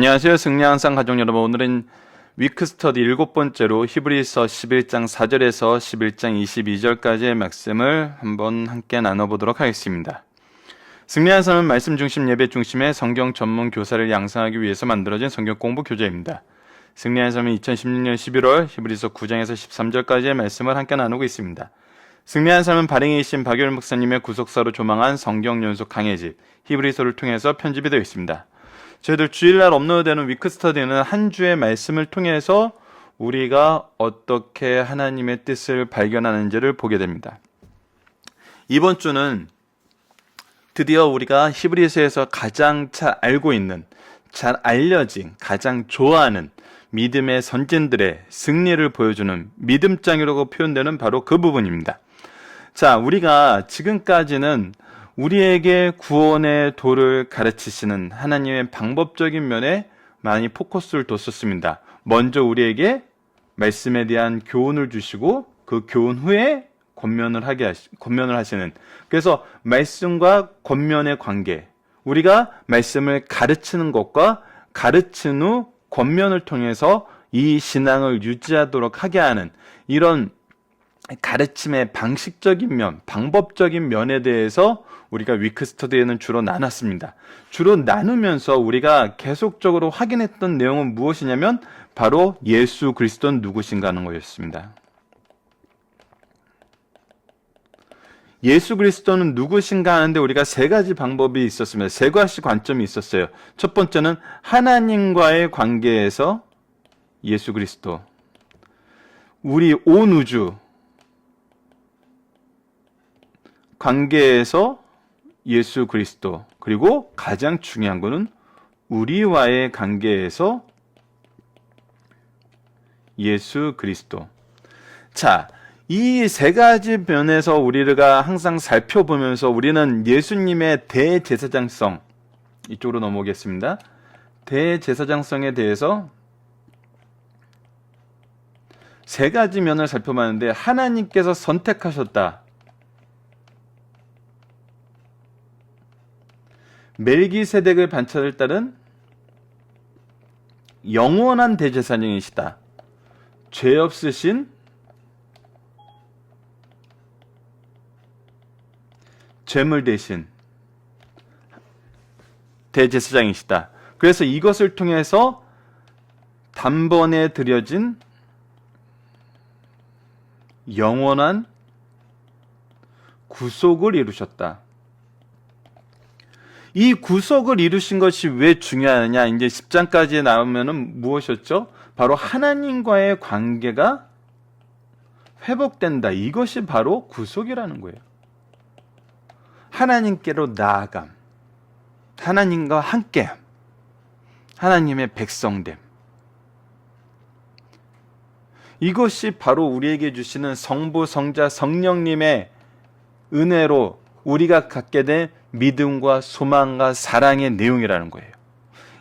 안녕하세요. 승리항상 가족 여러분. 오늘은 위크스터디 7번째로 히브리서 11장 4절에서 11장 22절까지의 말씀을 한번 함께 나눠보도록 하겠습니다. 승리항상은 말씀 중심 예배 중심의 성경 전문 교사를 양성하기 위해서 만들어진 성경 공부 교재입니다. 승리항상은 2016년 11월 히브리서 9장에서 13절까지의 말씀을 함께 나누고 있습니다. 승리한 삶은 발행이신 박유일 목사님의 구속사로 조망한 성경 연속 강해집 히브리서를 통해서 편집이 되어 있습니다. 저희들 주일날 업로드되는 위크스터디는 한 주의 말씀을 통해서 우리가 어떻게 하나님의 뜻을 발견하는지를 보게 됩니다. 이번 주는 드디어 우리가 히브리서에서 가장 잘 알고 있는, 잘 알려진, 가장 좋아하는 믿음의 선진들의 승리를 보여주는 믿음장이라고 표현되는 바로 그 부분입니다. 자, 우리가 지금까지는 우리에게 구원의 도를 가르치시는 하나님의 방법적인 면에 많이 포커스를 뒀었습니다. 먼저 우리에게 말씀에 대한 교훈을 주시고 그 교훈 후에 권면을 하시는, 그래서 말씀과 권면의 관계, 우리가 말씀을 가르치는 것과 가르친 후 권면을 통해서 이 신앙을 유지하도록 하게 하는 이런 가르침의 방식적인 면, 방법적인 면에 대해서 우리가 위크스터디에는 주로 나눴습니다. 주로 나누면서 우리가 계속적으로 확인했던 내용은 무엇이냐면 바로 예수 그리스도는 누구신가 하는 것이었습니다. 예수 그리스도는 누구신가 하는데 우리가 세 가지 방법이 있었습니다. 세 가지 관점이 있었어요. 첫 번째는 하나님과의 관계에서 예수 그리스도, 우리 온 우주 관계에서 예수 그리스도, 그리고 가장 중요한 것은 우리와의 관계에서 예수 그리스도. 자, 이 세 가지 면에서 우리가 항상 살펴보면서 우리는 예수님의 대제사장성, 이쪽으로 넘어오겠습니다. 대제사장성에 대해서 세 가지 면을 살펴봤는데, 하나님께서 선택하셨다, 멜기세덱의 반차를 따른 영원한 대제사장이시다, 죄 없으신 죄물 대신 대제사장이시다. 그래서 이것을 통해서 단번에 드려진 영원한 구속을 이루셨다. 이 구속을 이루신 것이 왜 중요하느냐? 이제 10장까지 나오면은 무엇이었죠? 바로 하나님과의 관계가 회복된다. 이것이 바로 구속이라는 거예요. 하나님께로 나아감, 하나님과 함께, 하나님의 백성됨. 이것이 바로 우리에게 주시는 성부, 성자, 성령님의 은혜로 우리가 갖게 된 믿음과 소망과 사랑의 내용이라는 거예요.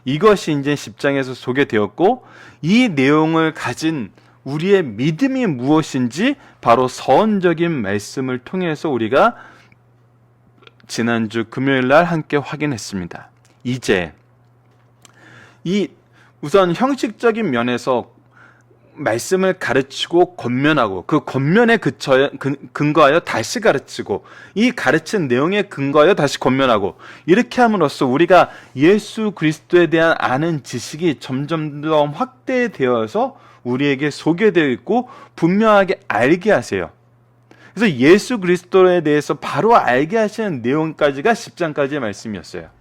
이것이 이제 10장에서 소개되었고, 이 내용을 가진 우리의 믿음이 무엇인지 바로 서원적인 말씀을 통해서 우리가 지난주 금요일 날 함께 확인했습니다. 이제 우선 형식적인 면에서 말씀을 가르치고 권면하고 그 권면에 근거하여 다시 가르치고 이 가르친 내용에 근거하여 다시 권면하고, 이렇게 함으로써 우리가 예수 그리스도에 대한 아는 지식이 점점 더 확대되어서 우리에게 소개되어 있고 분명하게 알게 하세요. 그래서 예수 그리스도에 대해서 바로 알게 하시는 내용까지가 10장까지의 말씀이었어요.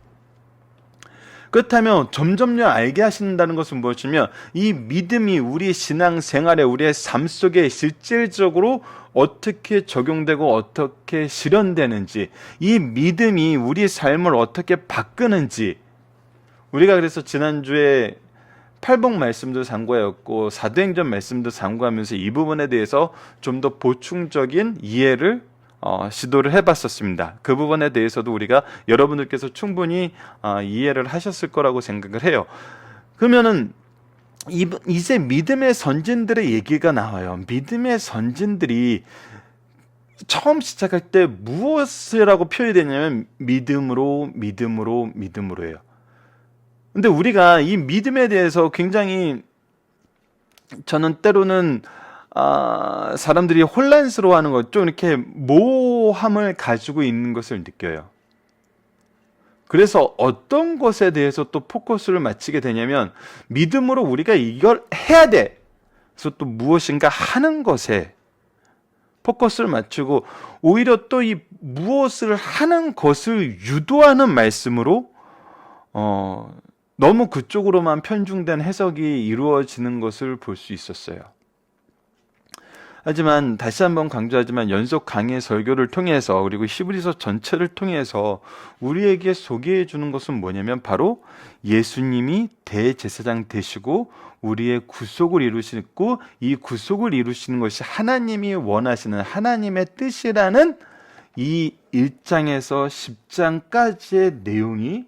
그렇다면 점점점 알게 하신다는 것은 무엇이냐면, 이 믿음이 우리 신앙생활에, 우리의 삶 속에 실질적으로 어떻게 적용되고 어떻게 실현되는지, 이 믿음이 우리 삶을 어떻게 바꾸는지, 우리가 그래서 지난주에 팔복 말씀도 상고하였고 사도행전 말씀도 상고하면서 이 부분에 대해서 좀 더 보충적인 이해를 시도를 해봤었습니다. 그 부분에 대해서도 우리가 여러분들께서 충분히 이해를 하셨을 거라고 생각을 해요. 그러면은 이제 믿음의 선진들의 얘기가 나와요. 믿음의 선진들이 처음 시작할 때 무엇이라고 표현이 되냐면 믿음으로예요. 근데 우리가 이 믿음에 대해서 굉장히 저는 때로는 사람들이 혼란스러워하는 것, 좀 이렇게 모호함을 가지고 있는 것을 느껴요. 그래서 어떤 것에 대해서 또 포커스를 맞추게 되냐면 믿음으로 우리가 이걸 해야 돼. 그래서 또 무엇인가 하는 것에 포커스를 맞추고 오히려 또 이 무엇을 하는 것을 유도하는 말씀으로 너무 그쪽으로만 편중된 해석이 이루어지는 것을 볼 수 있었어요. 하지만 다시 한번 강조하지만 연속 강의 설교를 통해서 그리고 히브리서 전체를 통해서 우리에게 소개해 주는 것은 뭐냐면 바로 예수님이 대제사장 되시고 우리의 구속을 이루시고 이 구속을 이루시는 것이 하나님이 원하시는 하나님의 뜻이라는 이 1장에서 10장까지의 내용이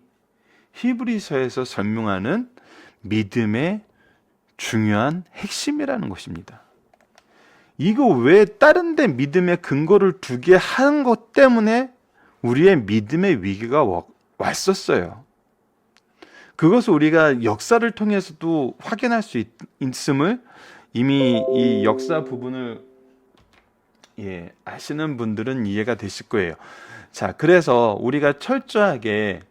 히브리서에서 설명하는 믿음의 중요한 핵심이라는 것입니다. 이거 왜 다른 데 믿음의 근거를 두게 하는 것 때문에 우리의 믿음의 위기가 왔었어요. 그것을 우리가 역사를 통해서도 확인할 수 있음을 이미 이 역사 부분을 아시는 분들은 이해가 되실 거예요. 자, 그래서 우리가 철저하게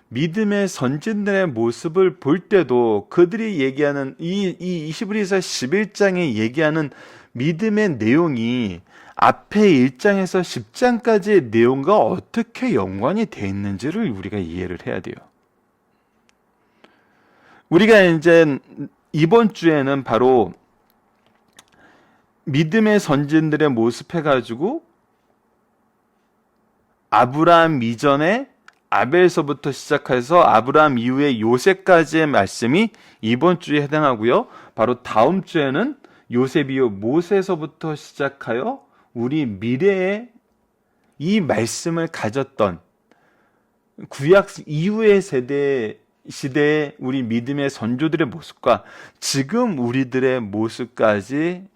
믿음의 선진들의 모습을 볼 때도 그들이 얘기하는 이 히브리서 11장에 얘기하는 믿음의 내용이 앞에 1장에서 10장까지의 내용과 어떻게 연관이 되어 있는지를 우리가 이해를 해야 돼요. 우리가 이제 이번 주에는 바로 믿음의 선진들의 모습 해가지고 아브라함 이전에 아벨서부터 시작해서 아브라함 이후에 요셉까지의 말씀이 이번 주에 해당하고요. 바로 다음 주에는 요셉 이후 모세서부터 시작하여 우리 미래에 이 말씀을 가졌던 구약 이후의 시대의 우리 믿음의 선조들의 모습과 지금 우리들의 모습까지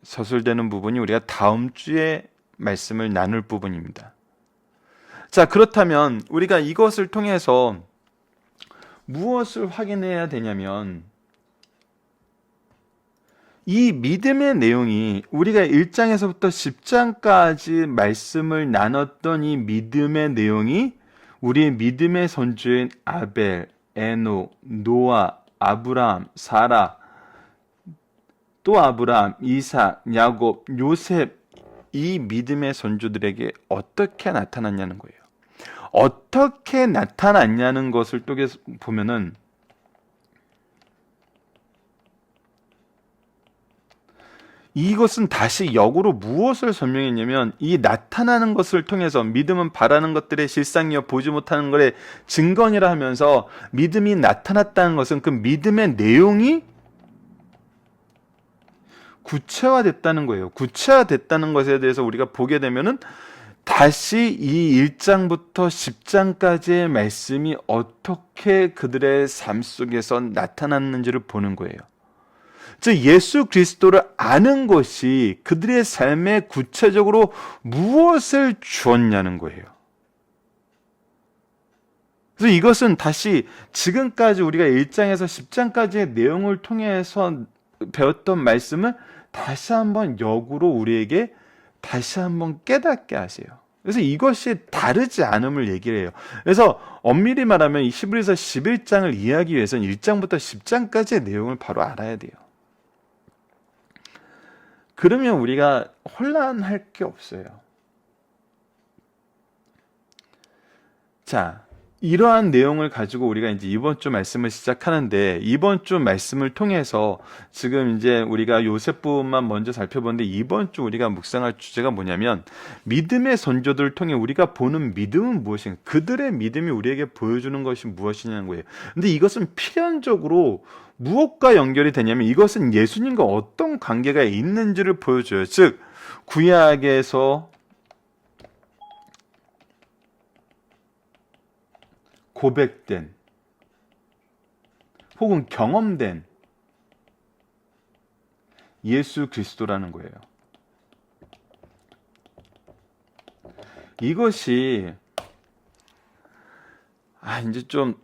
서술되는 부분이 우리가 다음 주에 말씀을 나눌 부분입니다. 자, 그렇다면 우리가 이것을 통해서 무엇을 확인해야 되냐면 이 믿음의 내용이 우리가 1장에서부터 10장까지 말씀을 나눴던 이 믿음의 내용이 우리의 믿음의 선조인 아벨, 에녹, 노아, 아브라함, 사라, 또 아브라함, 이삭, 야곱, 요셉 이 믿음의 선조들에게 어떻게 나타났냐는 거예요. 어떻게 나타났냐는 것을 또 보면은 이것은 다시 역으로 무엇을 설명했냐면 이 나타나는 것을 통해서 믿음은 바라는 것들의 실상이요 보지 못하는 것의 증거니라 하면서 믿음이 나타났다는 것은 그 믿음의 내용이 구체화됐다는 거예요. 구체화됐다는 것에 대해서 우리가 보게 되면은 다시 이 1장부터 10장까지의 말씀이 어떻게 그들의 삶 속에서 나타났는지를 보는 거예요. 즉 예수 그리스도를 아는 것이 그들의 삶에 구체적으로 무엇을 주었냐는 거예요. 그래서 이것은 다시 지금까지 우리가 1장에서 10장까지의 내용을 통해서 배웠던 말씀을 다시 한번 역으로 우리에게 다시 한번 깨닫게 하세요. 그래서 이것이 다르지 않음을 얘기를 해요. 그래서 엄밀히 말하면 이 히브리서 11장을 이해하기 위해서는 1장부터 10장까지의 내용을 바로 알아야 돼요. 그러면 우리가 혼란할 게 없어요. 자, 이러한 내용을 가지고 우리가 이제 이번 주 말씀을 시작하는데 이번 주 말씀을 통해서 지금 이제 우리가 요셉 부분만 먼저 살펴보는데 이번 주 우리가 묵상할 주제가 뭐냐면 믿음의 선조들을 통해 우리가 보는 믿음은 무엇인가? 그들의 믿음이 우리에게 보여주는 것이 무엇이냐는 거예요. 근데 이것은 필연적으로 무엇과 연결이 되냐면 이것은 예수님과 어떤 관계가 있는지를 보여줘요. 즉 구약에서 고백된 혹은 경험된 예수 그리스도라는 거예요. 이것이 이제 좀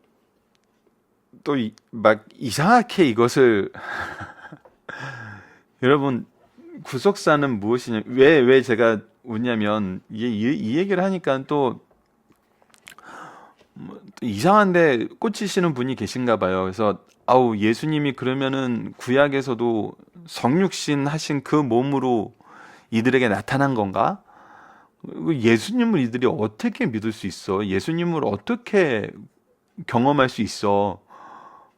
또 막 이상하게 이것을 여러분 구속사는 무엇이냐 왜 제가 웃냐면 이 얘기를 하니까 또 이상한데 꽂히시는 분이 계신가 봐요. 그래서 아우 예수님이 그러면은 구약에서도 성육신 하신 그 몸으로 이들에게 나타난 건가? 예수님을 이들이 어떻게 믿을 수 있어? 예수님을 어떻게 경험할 수 있어?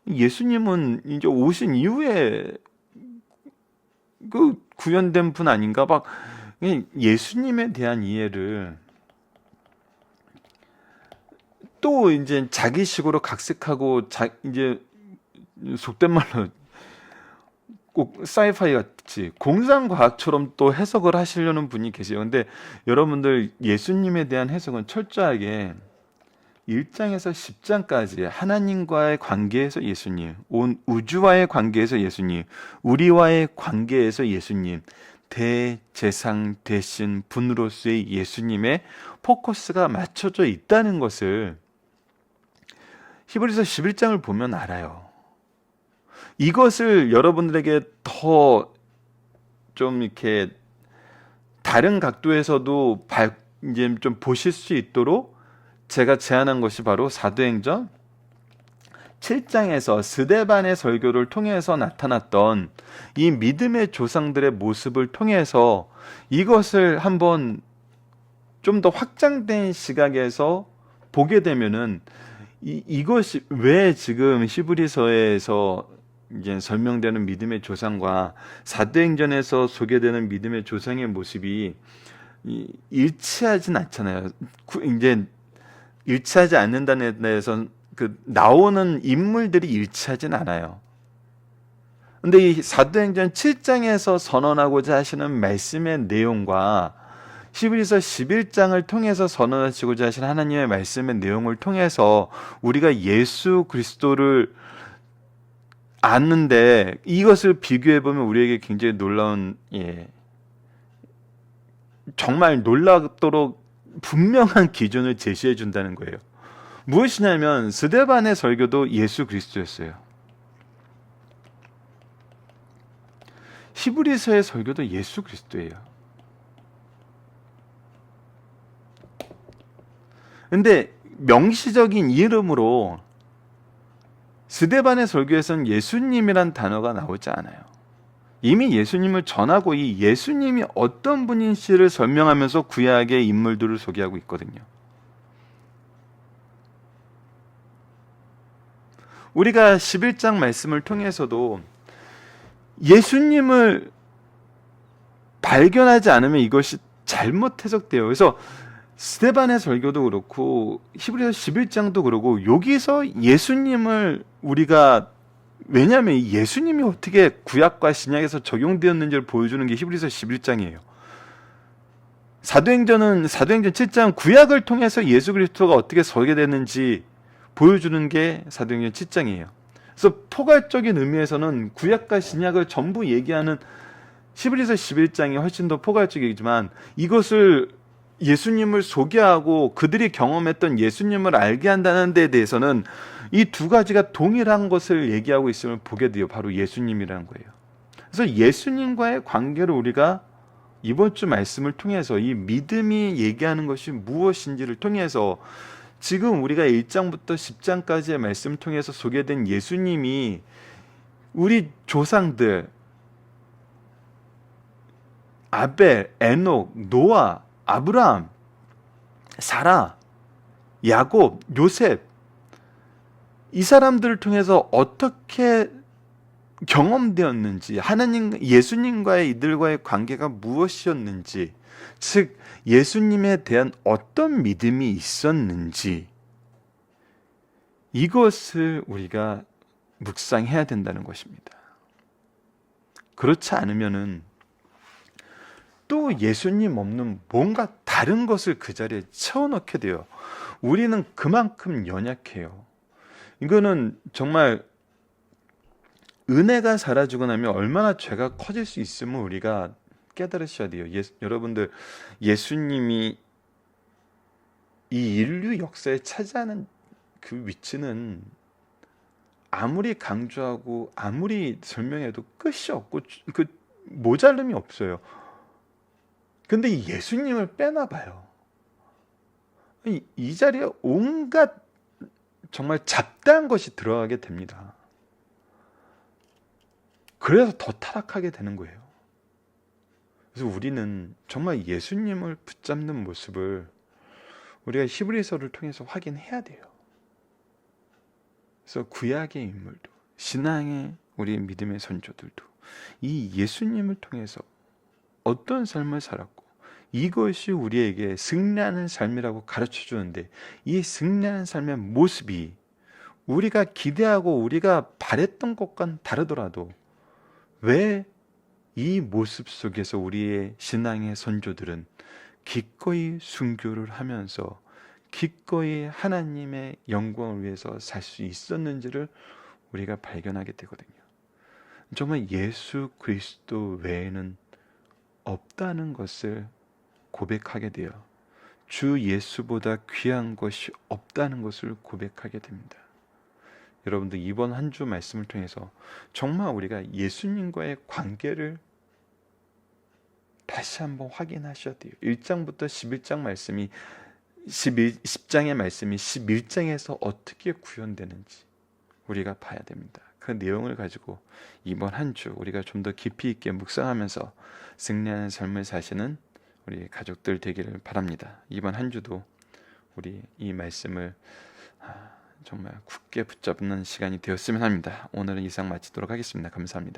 예수님은 이제 오신 이후에 그 구현된 분 아닌가? 막 예수님에 대한 이해를 또 이제 자기식으로 각색하고 이제 속된 말로 꼭 사이파이 같이 공상과학처럼 또 해석을 하시려는 분이 계세요. 근데 여러분들 예수님에 대한 해석은 철저하게 1장에서 10장까지 하나님과의 관계에서 예수님, 온 우주와의 관계에서 예수님, 우리와의 관계에서 예수님, 대제상 대신 분으로서의 예수님의 포커스가 맞춰져 있다는 것을 히브리서 11장을 보면 알아요. 이것을 여러분들에게 더 좀 이렇게 다른 각도에서도 이제 좀 보실 수 있도록 제가 제안한 것이 바로 사도행전 7장에서 스데반의 설교를 통해서 나타났던 이 믿음의 조상들의 모습을 통해서 이것을 한번 좀 더 확장된 시각에서 보게 되면은 이것이 왜 지금 히브리서에서 이제 설명되는 믿음의 조상과 사도행전에서 소개되는 믿음의 조상의 모습이 일치하진 않잖아요. 이제 일치하지 않는다는 데에서 그 나오는 인물들이 일치하진 않아요. 근데 이 사도행전 7장에서 선언하고자 하시는 말씀의 내용과 히브리서 11장을 통해서 선언하시고자 하시는 하나님의 말씀의 내용을 통해서 우리가 예수 그리스도를 아는데 이것을 비교해 보면 우리에게 굉장히 놀라운 정말 놀랍도록 분명한 기준을 제시해 준다는 거예요. 무엇이냐면 스데반의 설교도 예수 그리스도였어요. 히브리서의 설교도 예수 그리스도예요. 근데 명시적인 이름으로 스데반의 설교에서는 예수님이란 단어가 나오지 않아요. 이미 예수님을 전하고 이 예수님이 어떤 분인지를 설명하면서 구약의 인물들을 소개하고 있거든요. 우리가 11장 말씀을 통해서도 예수님을 발견하지 않으면 이것이 잘못 해석돼요. 그래서 스데반의 설교도 그렇고 히브리서 11장도 그러고 여기서 예수님을 우리가 왜냐하면 예수님이 어떻게 구약과 신약에서 적용되었는지를 보여주는 게 히브리서 11장이에요. 사도행전 7장 구약을 통해서 예수 그리스도가 어떻게 설계됐는지 보여주는 게 사도행전 7장이에요. 그래서 포괄적인 의미에서는 구약과 신약을 전부 얘기하는 히브리서 11장이 훨씬 더 포괄적이지만 이것을 예수님을 소개하고 그들이 경험했던 예수님을 알게 한다는 데 대해서는 이 두 가지가 동일한 것을 얘기하고 있음을 보게 돼요. 바로 예수님이라는 거예요. 그래서 예수님과의 관계를 우리가 이번 주 말씀을 통해서 이 믿음이 얘기하는 것이 무엇인지를 통해서 지금 우리가 1장부터 10장까지의 말씀을 통해서 소개된 예수님이 우리 조상들 아벨, 에녹, 노아, 아브라함, 사라, 야곱, 요셉 이 사람들을 통해서 어떻게 경험되었는지 하나님 예수님과의 이들과의 관계가 무엇이었는지 즉 예수님에 대한 어떤 믿음이 있었는지 이것을 우리가 묵상해야 된다는 것입니다. 그렇지 않으면은 또 예수님 없는 뭔가 다른 것을 그 자리에 채워넣게 돼요. 우리는 그만큼 연약해요. 이거는 정말 은혜가 사라지고 나면 얼마나 죄가 커질 수 있음을 우리가 깨달으셔야 돼요. 여러분들 예수님이 이 인류 역사에 차지하는 그 위치는 아무리 강조하고 아무리 설명해도 끝이 없고 그 모자름이 없어요. 근데 이 예수님을 빼나 봐요. 이 자리에 온갖 정말 잡다한 것이 들어가게 됩니다. 그래서 더 타락하게 되는 거예요. 그래서 우리는 정말 예수님을 붙잡는 모습을 우리가 히브리서를 통해서 확인해야 돼요. 그래서 구약의 인물도, 신앙의 우리 믿음의 선조들도 이 예수님을 통해서 어떤 삶을 살았고 이것이 우리에게 승리하는 삶이라고 가르쳐 주는데, 이 승리하는 삶의 모습이 우리가 기대하고 우리가 바랬던 것과는 다르더라도 왜 이 모습 속에서 우리의 신앙의 선조들은 기꺼이 순교를 하면서 기꺼이 하나님의 영광을 위해서 살 수 있었는지를 우리가 발견하게 되거든요. 정말 예수 그리스도 외에는 없다는 것을 고백하게 돼요. 주 예수보다 귀한 것이 없다는 것을 고백하게 됩니다. 여러분들 이번 한 주 말씀을 통해서 정말 우리가 예수님과의 관계를 다시 한번 확인하셔야 돼요. 1장부터 11장 말씀이 10장의 말씀이 11장에서 어떻게 구현되는지 우리가 봐야 됩니다. 그 내용을 가지고 이번 한 주 우리가 좀 더 깊이 있게 묵상하면서 승리하는 삶을 사시는 우리 가족들 되기를 바랍니다. 이번 한 주도 우리 이 말씀을 정말 굳게 붙잡는 시간이 되었으면 합니다. 오늘은 이상 마치도록 하겠습니다. 감사합니다.